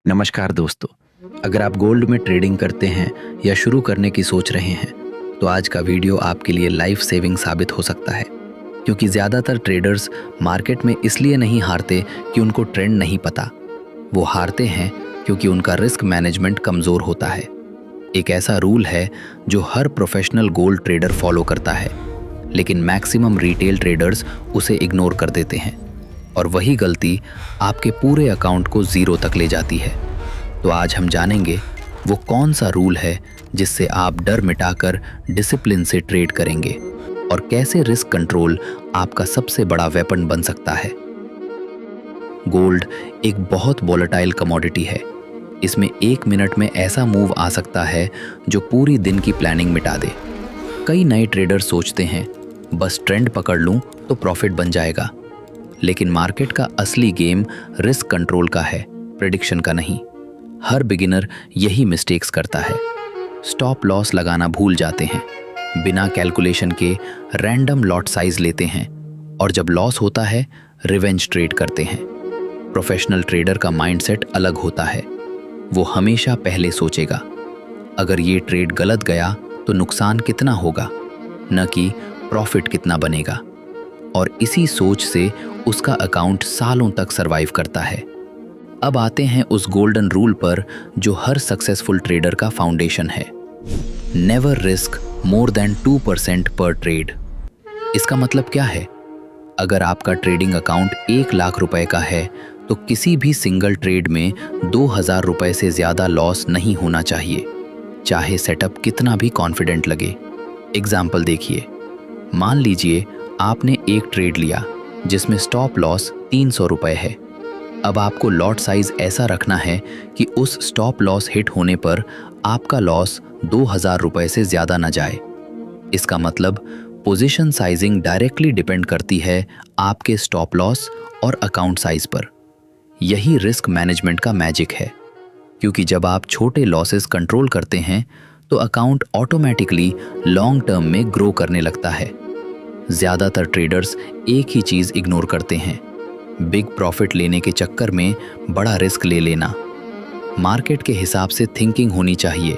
नमस्कार दोस्तों। अगर आप गोल्ड में ट्रेडिंग करते हैं या शुरू करने की सोच रहे हैं तो आज का वीडियो आपके लिए लाइफ सेविंग साबित हो सकता है, क्योंकि ज़्यादातर ट्रेडर्स मार्केट में इसलिए नहीं हारते कि उनको ट्रेंड नहीं पता। वो हारते हैं क्योंकि उनका रिस्क मैनेजमेंट कमज़ोर होता है। एक ऐसा रूल है जो हर प्रोफेशनल गोल्ड ट्रेडर फॉलो करता है, लेकिन मैक्सिमम रिटेल ट्रेडर्स उसे इग्नोर कर देते हैं और वही गलती आपके पूरे अकाउंट को ज़ीरो तक ले जाती है। तो आज हम जानेंगे वो कौन सा रूल है जिससे आप डर मिटाकर डिसिप्लिन से ट्रेड करेंगे और कैसे रिस्क कंट्रोल आपका सबसे बड़ा वेपन बन सकता है। गोल्ड एक बहुत वोलेटाइल कमोडिटी है। इसमें 1 मिनट में ऐसा मूव आ सकता है जो पूरी दिन की प्लानिंग मिटा दे। कई नए ट्रेडर सोचते हैं बस ट्रेंड पकड़ लूं तो प्रॉफिट बन जाएगा, लेकिन मार्केट का असली गेम रिस्क कंट्रोल का है, प्रेडिक्शन का नहीं। हर बिगिनर यही मिस्टेक्स करता है। स्टॉप लॉस लगाना भूल जाते हैं, बिना कैलकुलेशन के रैंडम लॉट साइज लेते हैं और जब लॉस होता है रिवेंज ट्रेड करते हैं। प्रोफेशनल ट्रेडर का माइंडसेट अलग होता है। वो हमेशा पहले सोचेगा अगर ये ट्रेड गलत गया तो नुकसान कितना होगा, न कि प्रॉफिट कितना बनेगा। और इसी सोच से उसका अकाउंट सालों तक सरवाइव करता है। अब आते हैं उस गोल्डन रूल पर जो हर सक्सेसफुल ट्रेडर का फाउंडेशन है। नेवर रिस्क मोर देन 2% पर ट्रेड। इसका मतलब क्या है? अगर आपका ट्रेडिंग अकाउंट 1 लाख रुपए का है तो किसी भी सिंगल ट्रेड में 2000 रुपए से ज़्यादा लॉस नहीं होना चाहिए, चाहे सेटअप कितना भी कॉन्फिडेंट लगे। एग्जाम्पल देखिए, मान लीजिए आपने एक ट्रेड लिया जिसमें स्टॉप लॉस 300 रुपए है। अब आपको लॉट साइज ऐसा रखना है कि उस स्टॉप लॉस हिट होने पर आपका लॉस 2000 रुपए से ज़्यादा न जाए। इसका मतलब पोजीशन साइजिंग डायरेक्टली डिपेंड करती है आपके स्टॉप लॉस और अकाउंट साइज पर। यही रिस्क मैनेजमेंट का मैजिक है, क्योंकि जब आप छोटे लॉसेस कंट्रोल करते हैं तो अकाउंट ऑटोमेटिकली लॉन्ग टर्म में ग्रो करने लगता है। ज़्यादातर ट्रेडर्स एक ही चीज़ इग्नोर करते हैं, बिग प्रॉफिट लेने के चक्कर में बड़ा रिस्क ले लेना। मार्केट के हिसाब से थिंकिंग होनी चाहिए,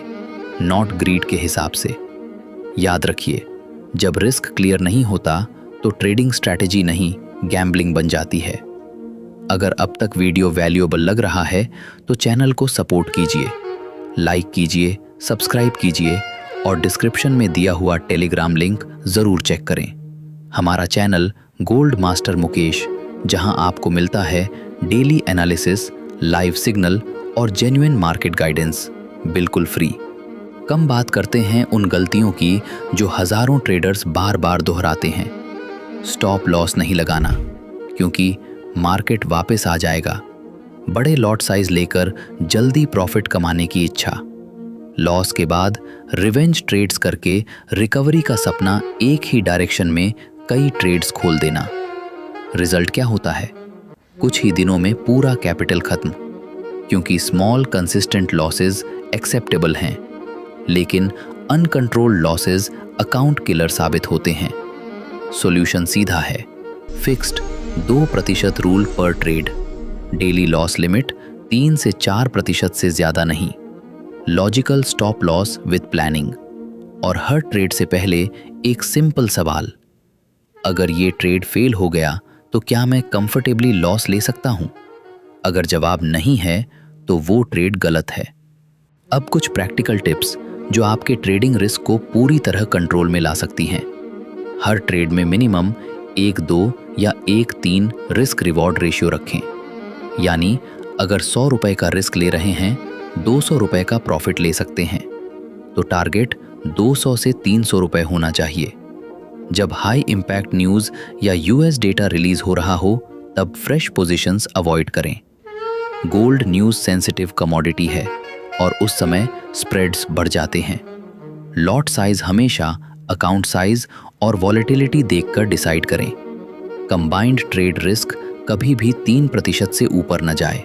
नॉट ग्रीड के हिसाब से। याद रखिए, जब रिस्क क्लियर नहीं होता तो ट्रेडिंग स्ट्रैटेजी नहीं, गैम्बलिंग बन जाती है। अगर अब तक वीडियो वैल्यूएबल लग रहा है तो चैनल को सपोर्ट कीजिए, लाइक कीजिए, सब्सक्राइब कीजिए और डिस्क्रिप्शन में दिया हुआ टेलीग्राम लिंक ज़रूर चेक करें। हमारा चैनल गोल्ड मास्टर मुकेश, जहां आपको मिलता है डेली एनालिसिस, लाइव सिग्नल और जेन्युइन मार्केट गाइडेंस, बिल्कुल फ्री। कम बात करते हैं उन गलतियों की जो हज़ारों ट्रेडर्स बार बार दोहराते हैं। स्टॉप लॉस नहीं लगाना, क्योंकि मार्केट वापस आ जाएगा। बड़े लॉट साइज लेकर जल्दी प्रॉफिट कमाने की इच्छा। लॉस के बाद रिवेंज ट्रेड्स करके रिकवरी का सपना, एक ही डायरेक्शन में कई ट्रेड्स खोल देना। रिजल्ट क्या होता है? कुछ ही दिनों में पूरा कैपिटल खत्म, क्योंकि स्मॉल कंसिस्टेंट लॉसेस एक्सेप्टेबल हैं, लेकिन अनकंट्रोल्ड लॉसेस अकाउंट किलर साबित होते हैं। सॉल्यूशन सीधा है, फिक्स्ड 2% रूल पर ट्रेड, डेली लॉस लिमिट 3 से 4% से ज़्यादा नहीं, logical stop loss with planning, और हर ट्रेड से पहले एक सिंपल सवाल, अगर ये ट्रेड फेल हो गया तो क्या मैं कंफर्टेबली लॉस ले सकता हूं? अगर जवाब नहीं है तो वो ट्रेड गलत है। अब कुछ प्रैक्टिकल टिप्स जो आपके ट्रेडिंग रिस्क को पूरी तरह कंट्रोल में ला सकती हैं। हर ट्रेड में मिनिमम 1-2 या 1-3 रिस्क रिवॉर्ड रेशियो रखें, यानी अगर 100 रुपए का रिस्क ले रहे हैं, 200 रुपए का प्रॉफिट ले सकते हैं, तो टारगेट 200 से 300 रुपए होना चाहिए। जब हाई इंपैक्ट न्यूज़ या यूएस डेटा रिलीज हो रहा हो तब फ्रेश पोजीशंस अवॉइड करें। गोल्ड न्यूज़ सेंसिटिव कमोडिटी है और उस समय स्प्रेड्स बढ़ जाते हैं। लॉट साइज हमेशा अकाउंट साइज और वॉलेटिलिटी देखकर डिसाइड करें। कंबाइंड ट्रेड रिस्क कभी भी 3% से ऊपर न जाए।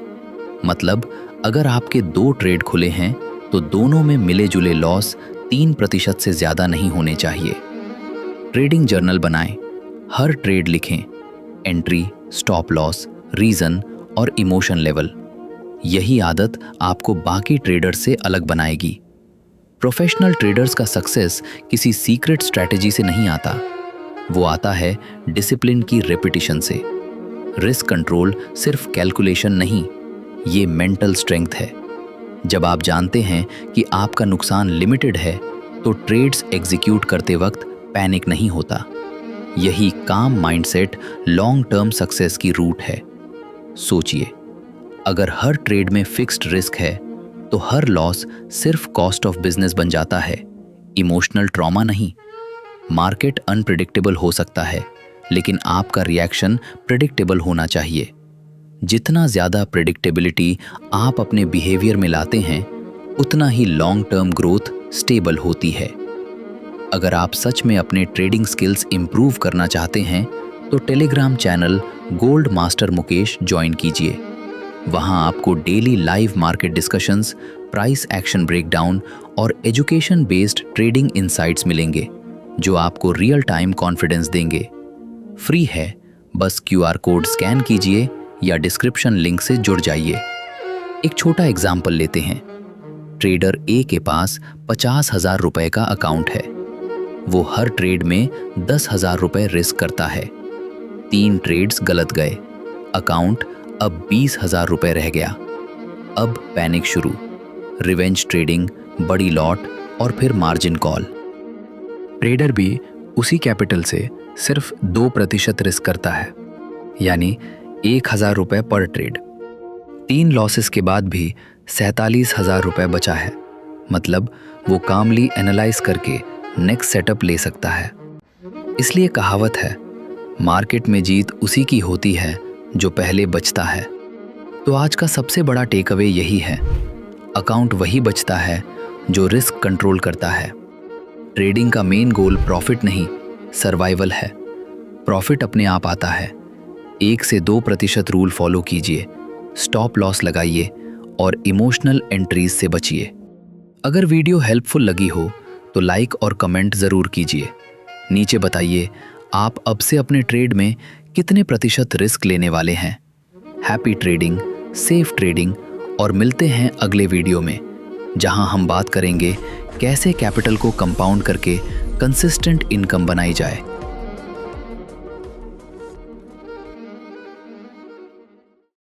मतलब अगर आपके 2 ट्रेड खुले हैं तो दोनों में मिले जुले लॉस 3% से ज़्यादा नहीं होने चाहिए। ट्रेडिंग जर्नल बनाएं, हर ट्रेड लिखें, एंट्री, स्टॉप लॉस, रीज़न और इमोशन लेवल। यही आदत आपको बाकी ट्रेडर्स से अलग बनाएगी। प्रोफेशनल ट्रेडर्स का सक्सेस किसी सीक्रेट स्ट्रैटेजी से नहीं आता, वो आता है डिसिप्लिन की रेपिटेशन से। रिस्क कंट्रोल सिर्फ कैलकुलेशन नहीं, ये मेंटल स्ट्रेंथ है। जब आप जानते हैं कि आपका नुकसान लिमिटेड है तो ट्रेड्स एग्जीक्यूट करते वक्त पैनिक नहीं होता। यही काम माइंडसेट लॉन्ग टर्म सक्सेस की रूट है। सोचिए, अगर हर ट्रेड में फिक्स्ड रिस्क है तो हर लॉस सिर्फ कॉस्ट ऑफ बिजनेस बन जाता है, इमोशनल ट्रॉमा नहीं। मार्केट अनप्रेडिक्टेबल हो सकता है, लेकिन आपका रिएक्शन प्रेडिक्टेबल होना चाहिए। जितना ज़्यादा प्रेडिक्टेबिलिटी आप अपने बिहेवियर में लाते हैं, उतना ही लॉन्ग टर्म ग्रोथ स्टेबल होती है। अगर आप सच में अपने ट्रेडिंग स्किल्स इंप्रूव करना चाहते हैं तो Telegram channel gold master Mukesh join कीजिए। वहां आपको daily live market discussions, price action breakdown और एजुकेशन बेस्ड ट्रेडिंग इनसाइट्स मिलेंगे जो आपको रियल टाइम कॉन्फिडेंस देंगे। फ्री है, बस QR कोड स्कैन कीजिए या डिस्क्रिप्शन लिंक से जुड़ जाइए। एक छोटा एग्जाम्पल लेते हैं। ट्रेडर ए के पास 50,000 रुपए का अकाउंट है। वो हर ट्रेड में 10,000 रुपए रिस्क करता है। 3 ट्रेड्स गलत गए, अकाउंट अब 20,000 रुपए रह गया। अब पैनिक शुरू, रिवेंज ट्रेडिंग, बड़ी लॉट और फिर मार्जिन कॉल। ट्रेडर भी उसी कैपिटल से सिर्फ 2% रिस्क करता है, यानी 1,000 रुपए पर ट्रेड। 3 लॉसेस के बाद भी 47,000 रुपए बचा है। मतलब वो कामली एनालाइज करके नेक्स्ट सेटअप ले सकता है। इसलिए कहावत है, मार्केट में जीत उसी की होती है जो पहले बचता है। तो आज का सबसे बड़ा टेक अवे यही है, अकाउंट वही बचता है जो रिस्क कंट्रोल करता है। ट्रेडिंग का मेन गोल प्रॉफिट नहीं, सर्वाइवल है। प्रॉफिट अपने आप आता है। 1 से 2% रूल फॉलो कीजिए, स्टॉप लॉस लगाइए और इमोशनल एंट्रीज से बचिए। अगर वीडियो हेल्पफुल लगी हो तो लाइक और कमेंट ज़रूर कीजिए। नीचे बताइए आप अब से अपने ट्रेड में कितने प्रतिशत रिस्क लेने वाले हैं। हैप्पी ट्रेडिंग, सेफ ट्रेडिंग और मिलते हैं अगले वीडियो में, जहां हम बात करेंगे कैसे कैपिटल को कंपाउंड करके कंसिस्टेंट इनकम बनाई जाए।